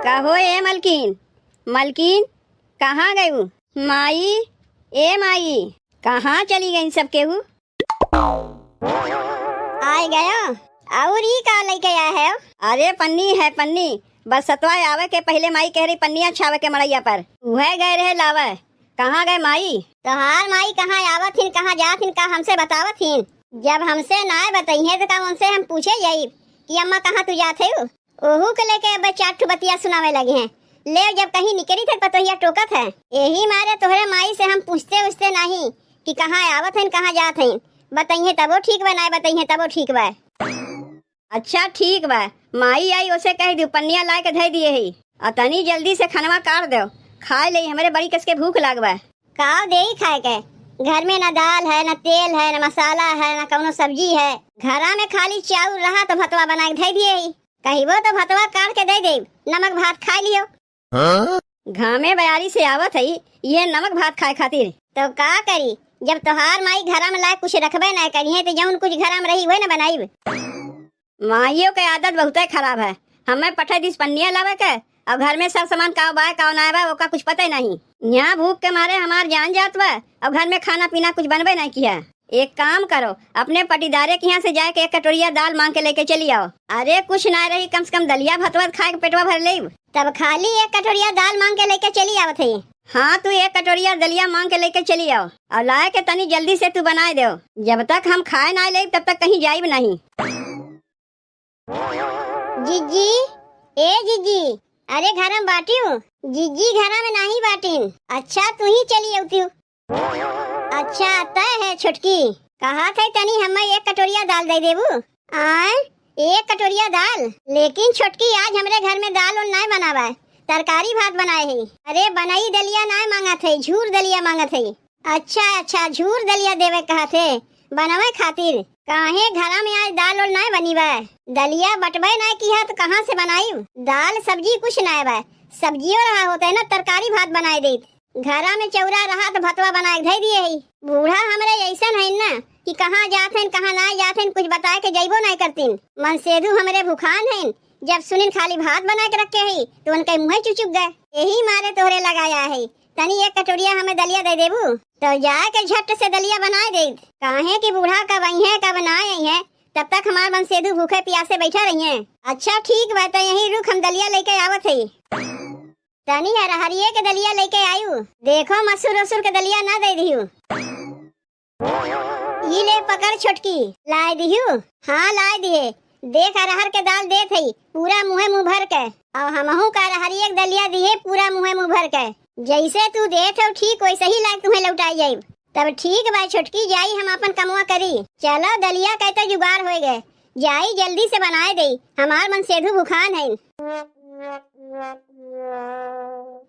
कहो ए मलकिन, मलकिन कहाँ गयू? माई, ए माई कहाँ चली गई सब केहू? आए गयो और ई का लेके आया है? अरे पन्नी है पन्नी, बस सतवा आवे के पहले माई कह रही पन्निया छावे के मड़ैया पर वह गए रहे लावे। कहाँ गए माई? तोहार माई कहाँ आवत हिन, कहाँ जात हिन, का हमसे बतावत हिन? जब हमसे ना बताइए तो का उनसे हम पूछे यही कि अम्मा कहाँ तू जाते हो? ओहू के लेके अब चार ठू बतिया सुनावे लगे हैं। ले जब कहीं निकली थे पतोहिया टोकत है, यही मारे तोहरे माई से हम पूछते उछते नहीं कि कहाँ आवत हैं कहाँ जात हैं। बताइए तबो ठीक बा, ना बताइए तबो ठीक बा। अच्छा ठीक बा, माई आई उसे कह दू पन्निया ला के धै दिए ही और तनी जल्दी से खानवा काट दो, खाए ले हमरे बड़ी कस के भूख लागबा। का दे खाए के? घर में ना दाल है, ना तेल है, ना मसाला है, ना कौनो सब्जी है। घरा में खाली चाउर रहा तो भतवा बना के धै दिए ही, कहिबो तो भतवा काट के दे दे, नमक भात खा लियो। घामे बयारी से आवत है ये नमक भात खाए खातिर, तो का करी? जब तोहार माई घरा में लाए कुछ रखबे ना करिए तो जौन कुछ घरा में रही वही ना बनाई। माइयों के आदत बहुत खराब है। हमें पठा दिस पन्निया लावे के अब घर में सब सामान का बा का ना बा ओका कुछ पता ही नहीं। यहाँ भूख के मारे हमार जान जात बा, अब घर में खाना पीना कुछ बनबे नहीं किया। एक काम करो, अपने पटीदारे के यहाँ से जाके एक कटोरिया दाल मांग के लेके चली आओ। अरे कुछ ना रही कम से कम दलिया भतवा खाए के पेटवा भर ले, तब खाली एक कटोरिया दाल मांग के लेके चली आओ थे। हाँ तू एक कटोरिया दलिया मांग के लेके चली आओ और लाए के तनी जल्दी से तू बनाए दो। जब तक हम खाए ना ले तब तक कहीं जाइब नहीं। जीजी, ए जीजी, अरे घर में बाटी हूँ। जीजी घरा में नहीं बाटीन। अच्छा तू ही चली आती हूँ। अच्छा तय है छोटकी, कहा थे तनी हमें एक कटोरिया दाल दे देबू। आय एक कटोरिया दाल, लेकिन छोटकी आज हमरे घर में दाल और नहीं बनावा है, तरकारी भात बनाए है। अरे बनाई दलिया नहीं मांगा थे, झूर दलिया मांगा थे। अच्छा झूर दलिया देवे कहा थे बनावे खातिर। काहे घरा में आज दाल और नहीं बनी बा? दलिया बटबे नहीं किया तो कहाँ से बनाई? दाल सब्जी कुछ नहीं बा, सब्जियों रहा होता है ना, तरकारी भात बनाए दे। घरा में चौरा रहा तो भतवा बनाए धै दिए ही। बूढ़ा हमरे ऐसा है ना कि कहाँ जाते हैं कहाँ ना जाते हैं, कुछ बताए के जइबो नहीं करतीन। मन सेधु हमरे भूखान है, जब सुनिन खाली भात बना के रखे ही तो उनके मुँह चुचुक गए। यही मारे तोहरे लगाया है, तनी एक कटोरिया हमें दलिया दे देबू तो जाके झट से दलिया बनाए दे। काहे कि बूढ़ा कब आई है कब ना आई है, तब तक हमार मन सेधु भूखे प्यासे बैठा रही है। अच्छा ठीक बात है, यही रुक हम दलिया लेके आवत है। तनी हरिये के दलिया लेके आयु, देखो मसूर वसूर के दलिया ना दे दिहू। ये ले पकड़ छोटकी, लाए दिहू? हाँ लाए दिए। देख अरहर के दाल दे थी पूरा मुँह भर के, और हमहू का हरिये के दलिया दिए पूरा मुँह भर के। जैसे तू दे थे ठीक वैसे ही लायक तुम्हें लौटाई जाये। तब ठीक बा छोटकी, जाई हम अपन कमुआ करी। चलो दलिया कहते जुगाड़ हो गए, जाई जल्दी से बनाए दे, हमार मन सेधु भूखान है।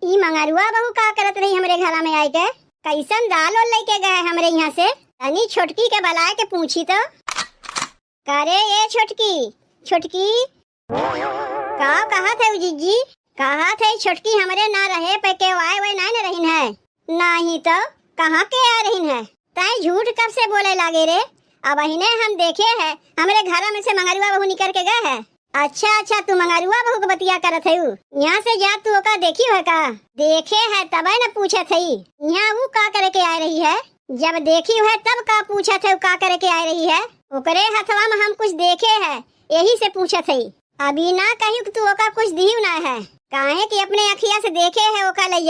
ई मंगरुआ बहू का करत रही हमरे घरा में आई के? कैसन दाल और लेके गए हमरे यहाँ से? तनी छोटकी के बुलाए के पूछी तो। करे ये छोटकी, छोटकी का कहा थे जीजी? कहा थे छोटकी हमरे ना रहे पे के आए वही नहीं रहीन है। नहीं तो कहाँ के आ रहीन है? ताई झूठ कब से बोले लागे रे? अब अहिने हम देखे है हमरे घरा में से मंगरुआ बहू निकल के गए है। अच्छा तू मंगरुआ बहू को बतिया करत है? यहाँ से जा तू ओका देखी है का? देखे है तबे न पूछे थे यहाँ वो का करे के आ रही है। जब देखी है तब का पूछा थे का करे के आ रही है? ओकरे हथवा में हम कुछ देखे है यही से पूछा थे। अभी ना कहीं तू ओका कुछ दिहू ना है, काहे कि अपने अखिया से देखे है ओका ले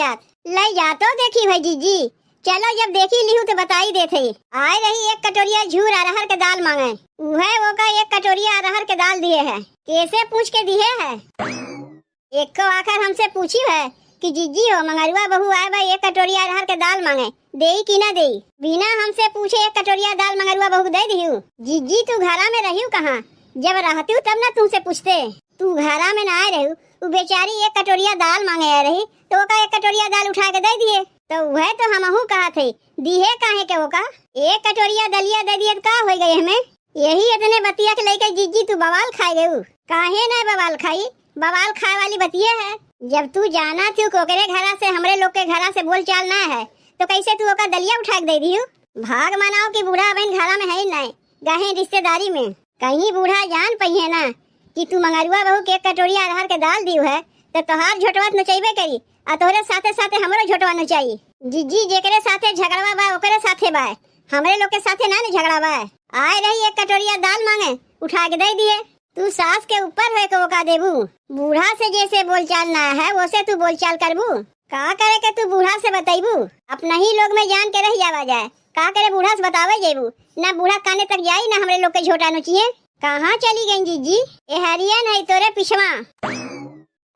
जा तो देखी भाई जीजी। चलो जब देखी लिहू तो बताई देते। आए रही एक कटोरिया झूर अरहर के दाल मांगे, वह वो का एक कटोरिया अरहर के दाल दिए है। कैसे पूछ के दिए है? एक को आकर हमसे पूछी है कि जीजी हो मंगरुआ बहू आए भाई एक कटोरिया अरहर के दाल मांगे, दे कि ना दे? बिना हमसे पूछे एक कटोरिया दाल मंगरुआ बहू दे दिहू। जीजी तू घरा में रही कहाँ? जब रहती हूँ तब ना तुमसे पूछते। तू घरा में ना आए रही, वो बेचारी एक कटोरिया दाल मांगे आ रही तो वो का एक कटोरिया दाल उठा के दे दिए। तो वह तो हमहू कहा थे दिहे काहे के वो का एक कटोरिया दलिया दे दिए का हो गए हमें। यही इतने बतिया के लेके जीजी तू बवाल खाए गए। काहे ना बवाल खाई? बवाल खाए वाली बतिया है। जब तू जाना थी कोकरे घरा से हमरे लोग के घरा से बोल चाल ना है तो कैसे तू ओका दलिया उठा के दे दियो? भाग मनाओ कि बूढ़ा बहन घरा में है नहीं, गहे रिश्तेदारी में। कहीं बूढ़ा जान पही है ना कि तू मंगरुआ बहू के कटोरिया अरहर के दाल दी है तो तोहार झोटवा नचैबे करी आ तोहरे साथे साथे हमरो झोटवा नचाई। जिज्जी जेकरे साथे झगड़वा बा ओकरे साथे बा, हमरे लोग के साथे ना झगड़ा बा। आए रही एक कटोरिया दाल मांगे, उठा के दे दिए। तू सास के ऊपर है को का देबू? बूढ़ा से जैसे बोलचाल ना है वैसे तू बोलचाल करबू। का करे के तू बूढ़ा से बताइबू? अपना ही लोग में जान के रह जावा जाए। का करे बूढ़ा से बतावे जेबू? ना बूढ़ा काने तक जाई ना हमरे लोग के झोटा नचिए। कहाँ चली गई जीजी? ए हरिया नहीं तोरे पिछवा।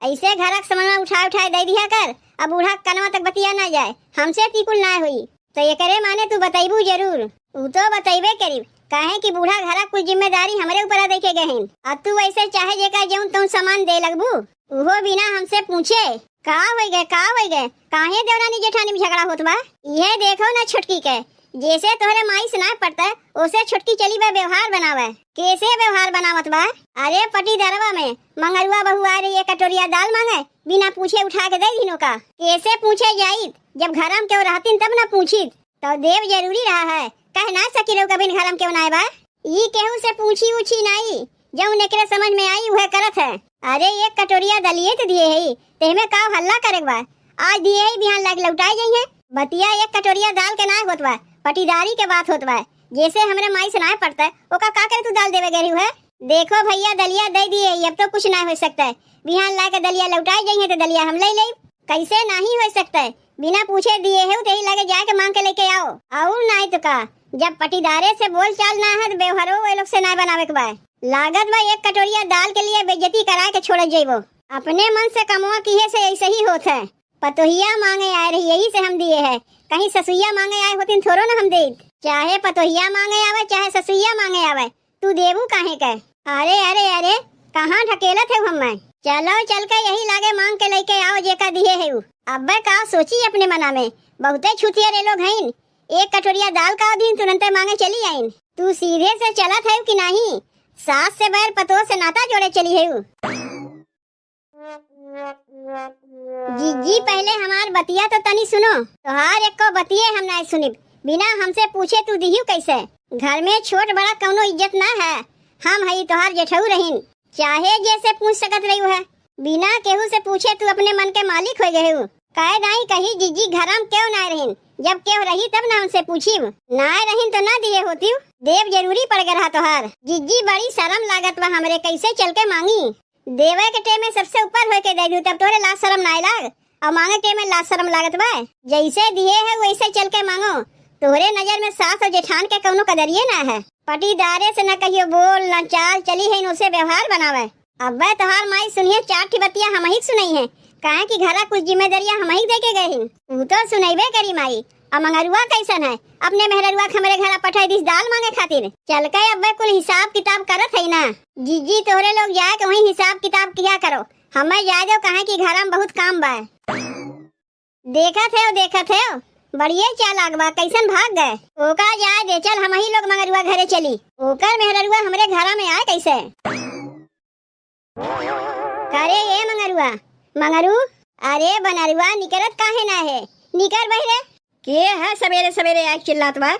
ऐसे घरक समनवा उठा उठाए दे दिया कर, अब बूढ़ा कनवा तक बतिया ना जाए, हमसे टिकुल ना हुई। तो ये करे माने तू बताइबू जरूर। ऊ तो बताइबे करीब, काहे कि बूढ़ा घरक कुछ जिम्मेदारी हमरे ऊपर देके गए। अब तू ऐसे चाहे जेका जऊं तुम सामान दे लगबू, उहो बिना हमसे पूछे। का हो गए काहे देवरानी जेठानी में झगड़ा होत बा? ये देखो ना छुटकी के, जैसे तोहरे माई से ना पड़ता उसे छुटकी चली बा व्यवहार बनावे। कैसे व्यवहार बनावत बा? अरे पटी दरवा में मंगरुआ बहू आ रही है, कटोरिया दाल मांगे, बिना पूछे उठा के दे दिनो का। कैसे पूछे जाई? जब घरम क्यों रहतीन तब ना पूछी तो देव जरूरी रहा है। कह ना सकी रो कभी घरम क्यों ना बा? ई केहू से पूछी उछी नहीं, जब नेकरे समझ में आई वह करत है। अरे एक कटोरिया दलिए तो दिए है, तेमे का हल्ला करे बा? आज दिए ही बिहान लाग लौटाई जाई है। बतिया एक कटोरिया दाल के ना होत बा, पटीदारी के बात होत बा। जैसे हमरे माई से ना पड़ता ओका का करे तू दाल देवे गरी है? देखो भैया दलिया दे दिए, अब तो कुछ ना हो सकता है। बिहान ला के दलिया लौटाई जाई है तो दलिया हम ले ले। कैसे नहीं हो सकता है? बिना पूछे दिए है तो ही लगे जाके मांग के लेके आओ। और नहीं तो का, जब पटीदारे से बोल चाल ना है तो व्यवहारो वे लोग से ना बनावे के बा। लागत बा एक कटोरिया दाल के लिए बेइज्जती करा के छोड़ जेबो। अपने मन से कमवा किए से ऐसे ही होत है। पतोहिया मांगे आए रही यही से हम दिए है, कहीं ससुइया मांगे आए होती थोड़ो ना हम दे। चाहे पतोहिया मांगे आवे चाहे ससुइया मांगे आवे, तू देबू काहे के? अरे अरे अरे कहाँ ढकेलत है हम? चलो चल के यही लागे मांग के लेके आओ जेका दिए है। अब का सोची अपने मना में, बहुते छुतिया रे लोग हैं। एक कटोरिया दाल का दिन तुरंत मांगे चली आईन। तू सीधे से चलत है कि नहीं? सास से बैर पतो से नाता जोड़े चली है। जीजी पहले हमार बतिया तो तनी सुनो। तोहार एक को बतिये हम ना सुनी, बिना हमसे पूछे तू दिहियो कैसे? घर में छोट बड़ा कौनो इज्जत ना है। हम हई तोहार जेठऊ रहीन, चाहे जैसे पूछ सकत रही है। बिना केहू से पूछे तू अपने मन के मालिक हो गए हो। कहे नहीं कही जीजी घरम क्यों ना रहीन? जब क्यों रही तब ना हमसे पूछी, ना रहीन तो ना दिए होती। देव जरूरी पड़ गया तोहार। जीजी बड़ी शर्म लागत बा हमरे, कैसे चल के मांगी? देवे के टे में सबसे ऊपर होके दे दूं तब तोरे लाज शर्म ना लाग, और मांगे के में लाज शर्म लागत बा। जैसे दिए है वैसे चल के मांगो। तोरे नजर में सास और जेठान के कौनो कदरिए ना है। पटीदारे से न कहियो बोल न चाल चली है, उनसे व्यवहार बनावे। अब तोहार माई सुनिए चारठी बतिया हम ही सुनई है, काहे कि घरा कुछ जिम्मेदारियां हम ही दे के गए हैं। तू तो सुनैबे करी माई। अब मंगरुआ कैसन है? अपने मेहररुआ हमरे घर पठाई दिस दाल मांगे खातिर। चल के अब कुल हिसाब किताब करत है ना। जीजी तोरे लोग जाए के वही हिसाब किताब किया करो, हमें जाए दो काहे कि घर में बहुत काम बा। देखत है बढ़िया चालाक बा, कैसन भाग गए। ओका जाए दे, चल हम ही लोग मंगरुआ घरे चली। ओकर मेहररुआ हमरे घर में आए कैसे? करे ये मंगरू अरे बनरुआ निकरत काहे ना है? निकर बहरे के है सवेरे सवेरे आके चिल्लात बा।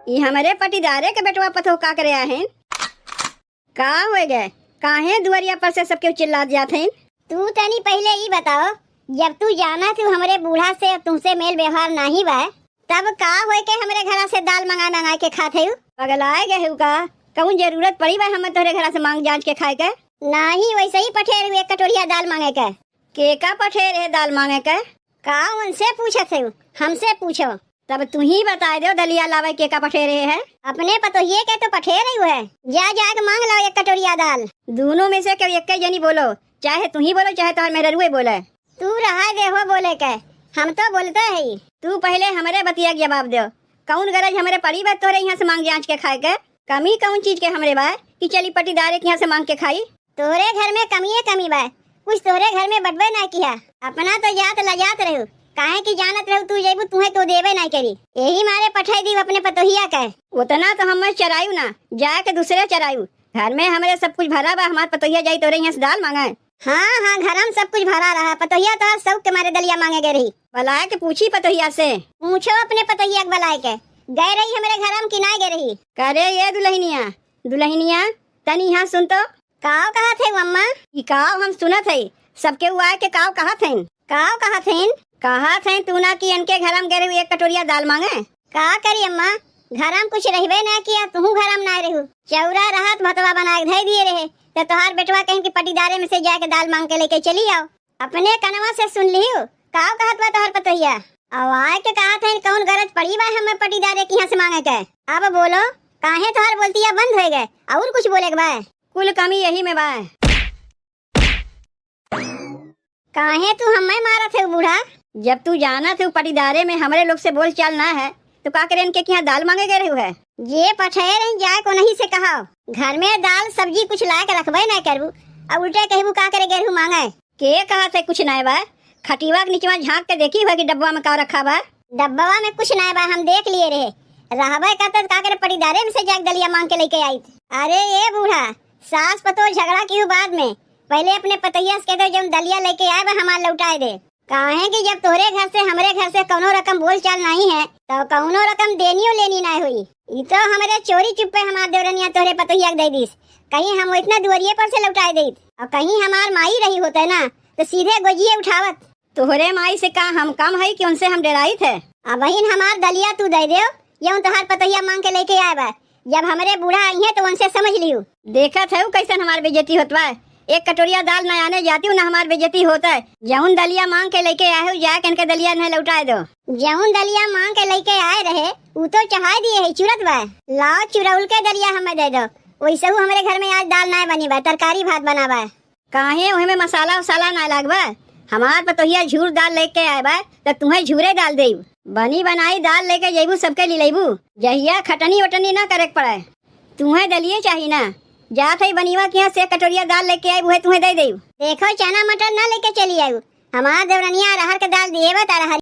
ये हमारे पटीदारे के बेटवा पतो का करे हैं? का हो गए? काहे दुआरिया पर से सबके चिल्लात जाते हैं? तू तनी पहले ही बताओ, जब तू जाना तू हमरे बूढ़ा से तुमसे मेल व्यवहार नहीं बा, तब का होए के हमरे घर से दाल मंगा के खाते हो? पगलाए गए हो का? कौन जरूरत पड़ी बा हमें तोरे घर से मांग जांच के खाए के? नहीं वैसे ही पठेर हुए कटोरिया दाल मांगे के का पठेर है दाल मांगे के? का उनसे पूछत है? हमसे पूछो तब तू ही बता दो दलिया लावे के का पठेर है। अपने पतोहिए के तो पठेर ही है, जा के मांग लो एक कटोरिया दाल। दोनों में से कोई एक जनी बोलो, चाहे तू ही बोलो चाहे तुम्हारे मेहररुए बोले। तू रहा दे हो बोले के, हम तो बोलते है। तू पहले हमारे बतिया के जवाब दो, कौन गरज हमारे पड़ी बा तोरे यहाँ से मांग जांच के खाए के? कमी कौन चीज के हमरे बा कि चली पटीदारे के यहाँ से मांग के खाई? तोरे घर में कमी बा, कुछ तोरे घर में बटबे ना किया। अपना तो जात लजात रहो, काहे की जानत रहो तू जेबू तुम्हें तो देवे ना करी। यही मारे पठाई दी अपने पतोहिया के। उतना तो हम चरायू ना, जाके दूसरे चरायू। घर में हमारे सब कुछ भरा बा, हमारे पतोहिया जाई तोरे यहाँ से दाल मांगे। हाँ घर में सब कुछ भरा रहा, पतोहिया तो सब के मारे दलिया मांगे गए रही। बलाए के पूछी पतोहिया से, पूछो अपने पतोहिया के बलाए के गए रही हमारे घर में कि ना गए रही। करे ये दुल्हनिया तनी यहाँ सुन तो, काव कहा थे अम्मा? ई काव हम सुनत है सबके हुआ है के काव कहा थे। काव कहा थे? कहा थे तू ना कि इनके घर हम गए एक कटोरिया दाल मांगे। का करी अम्मा, घर हम कुछ रहबे ना किया, तू घर हम ना रहू। चौरा रहत भतवा बना के धई दिए रहे तो तोहार बेटवा कहीं की पटीदारे में से जाके दाल मांग के लेके चली आओ। अपने कनवा से सुन लियो काव कहत बा तोहर पतोहिया। अब आए के कहा थे कौन गरज पड़ी बा हमें पटीदारे की यहाँ से मांगे के। अब बोलो काहे तोहर बोलतिया बंद हो गए और कुछ बोले के बा? कुल कमी यही में बा। काहे तू हमें मारा थे बूढ़ा? जब तू जाना थे पटीदारे में हमारे लोग से बोल चाल ना है तो का करे इनके यहाँ दाल मांगे गए रहे है। ये पठेर जाए को नहीं से कहा घर में दाल सब्जी कुछ ला के रखबे ना करू और उल्टे कहबू का करे गए मांगे। के कहा थे कुछ ना बा? खटिवा के नीचे झाँक के देखी है कि डब्बा में का रखा बा? डब्बा में कुछ ना बा, हम देख लिए रहे। रहबे का करे पटीदारे में से जाके दलिया मांग के लेके आई। अरे ये बूढ़ा सास पतो झगड़ा की बाद में पहले अपने पतैया से कहते जब दलिया लेके आए वह हमार लौटाए दे। काहे कि जब तोहरे घर से हमरे घर से कौनो रकम बोल चाल नहीं है तो कौनो रकम देनी लेनी नहीं हुई। ये तो हमारे चोरी चुप्पे हमार देवरनिया तोहरे पतैया दे दीस, कहीं हम इतना दुआरिये पर से लौटाए दे और कहीं हमार माई रही होते ना तो सीधे गोजिए उठावत। तोहरे माई से का हम कम है कि उनसे हम डराई थे। अब बहन हमार दलिया तू दे दे ये तोहार पतैया मांग के लेके आए बा। जब हमारे बूढ़ा आई है तो उनसे समझ लियो। देखा था कैसन हमार बेइज्जती होता है। एक कटोरिया दाल न आने जाती हूँ ना हमार बेइज्जती होता है। जौन दलिया मांग के लेके आए हो जाके इनके दलिया नहीं लौटाए दो। जौन दलिया मांग के लेके आए रहे वो तो चढ़ा दिए है चुरत बा। लाओ चुरौल के दलिया हमें दे दो। वैसे हमारे घर में आज दाल ना बनी बा, तरकारी भात बना बा। काहे उहे मसाला वसाला ना लागबा। हमार पतोहिया झूर दाल लेके आए बा तो तुम्हें झूरे दाल दे बनी बनाई दाल लेके जेबू सबके ले लेबू। जहिया खटनी वटनी ना करे पड़े तुम्हें दलिए चाहिए ना। जात है बनीवा के यहाँ से कटोरिया दाल लेके आई वो तुम्हें दे दे। देखो चना मटर ना लेके चली आई, हमार देवरनिया अरहर के दाल दिए बता।